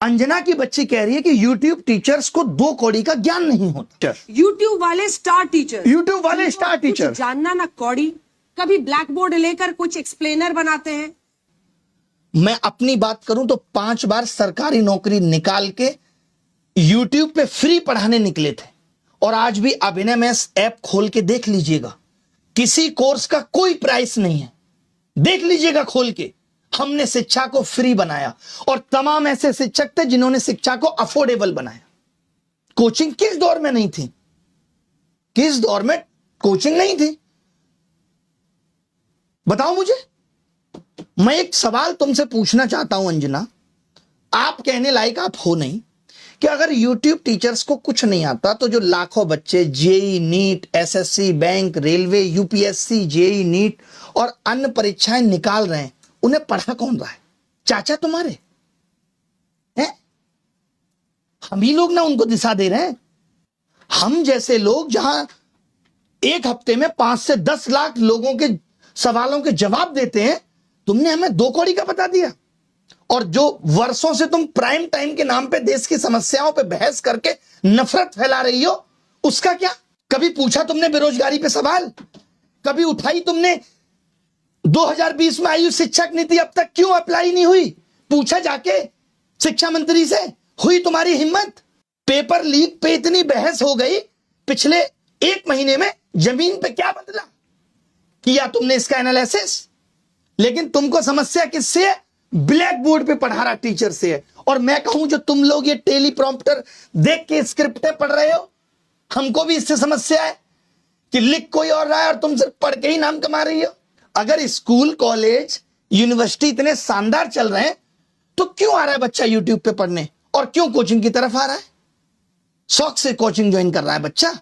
अंजना की बच्ची कह रही है कि YouTube टीचर्स को 2 कौड़ी का ज्ञान नहीं होता। YouTube वाले स्टार टीचर, YouTube वाले स्टार टीचर जानना ना कौड़ी, कभी ब्लैक बोर्ड लेकर कुछ एक्सप्लेनर बनाते हैं। मैं अपनी बात करूं तो 5 बार सरकारी नौकरी निकाल के YouTube पे फ्री पढ़ाने निकले थे, और आज भी अभिनय मैथ्स ऐप खोल के देख लीजिएगा, किसी कोर्स का कोई प्राइस नहीं है। देख लीजिएगा खोल के, हमने शिक्षा को फ्री बनाया, और तमाम ऐसे शिक्षक थे जिन्होंने शिक्षा को अफोर्डेबल बनाया। कोचिंग किस दौर में नहीं थी? किस दौर में कोचिंग नहीं थी? बताओ मुझे। मैं एक सवाल तुमसे पूछना चाहता हूं अंजना, आप कहने लायक आप हो नहीं, कि अगर YouTube टीचर्स को कुछ नहीं आता तो जो लाखों बच्चे JEE, NEET, SSC, bank, railway, UPSC, JEE, NEET और अन्य परीक्षाएं निकाल रहे हैं, उन्हें पढ़ा कौन रहा है? चाचा तुम्हारे हैं? हम ही लोग ना उनको दिशा दे रहे हैं। हम जैसे लोग जहां एक हफ्ते में 5 से 10 लाख लोगों के सवालों के जवाब देते हैं, तुमने हमें 2 कौड़ी का बता दिया। और जो वर्षों से तुम प्राइम टाइम के नाम पे देश की समस्याओं पे बहस करके नफरत फैला रही हो, उसका क्या? कभी पूछा तुमने बेरोजगारी पे सवाल? कभी उठाई तुमने 2020 में आयु शिक्षक नीति अब तक क्यों अप्लाई नहीं हुई? पूछा जाके शिक्षा मंत्री से? हुई तुम्हारी हिम्मत? पेपर लीक पे इतनी बहस हो गई, पिछले 1 महीने में जमीन पे क्या बदला? किया तुमने इसका एनालिसिस? लेकिन तुमको समस्या किससे है? ब्लैक बोर्ड पे पढ़ा रहा टीचर से है। और मैं कहूं जो तुम लोग ये टेलीप्रॉम्प्टर देख के स्क्रिप्टें पढ़ रहे हो, हमको भी इससे समस्या है कि लिख कोई और रहा है और तुम सिर्फ पढ़ के ही नाम कमा रही हो। अगर स्कूल, कॉलेज, यूनिवर्सिटी इतने शानदार चल रहे हैं, तो क्यों आ रहा है बच्चा यूट्यूब पे पढ़ने, और क्यों कोचिंग की तरफ आ रहा है? शौक से कोचिंग ज्वाइन कर रहा है बच्चा,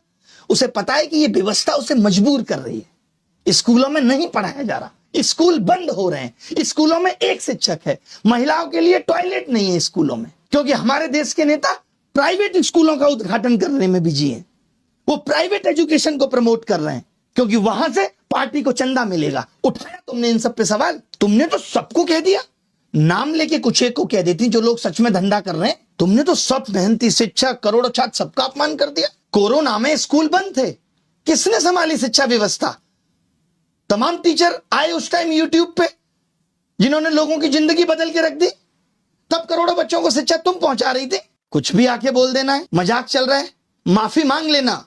उसे पता है कि ये व्यवस्था उसे मजबूर कर रही है। स्कूलों में नहीं पढ़ाया जा रहा, स्कूल बंद हो रहे हैं, स्कूलों में एक शिक्षक है, महिलाओं के लिए टॉयलेट नहीं है स्कूलों में, क्योंकि हमारे देश के नेता प्राइवेट स्कूलों का उद्घाटन करने में बिजी हैं। वो प्राइवेट एजुकेशन को प्रमोट कर रहे हैं, क्योंकि वहां से पार्टी को चंदा मिलेगा। उठाया तुमने इन सब पे सवाल? तुमने तो सबको कह दिया, नाम लेके कुछ एक को कह देती जो लोग सच में धंधा कर रहे हैं। तुमने तो सब मेहनती शिक्षक, करोड़ों छात्र, सबका अपमान कर दिया। कोरोना में स्कूल बंद थे, किसने संभाली शिक्षा व्यवस्था? तमाम टीचर आए उस टाइम यूट्यूब पे, जिन्होंने लोगों की जिंदगी बदल के रख दी। तब करोड़ों बच्चों को शिक्षा तुम पहुंचा रही थी। कुछ भी आके बोल देना है, मजाक चल रहा है, माफी मांग लेना।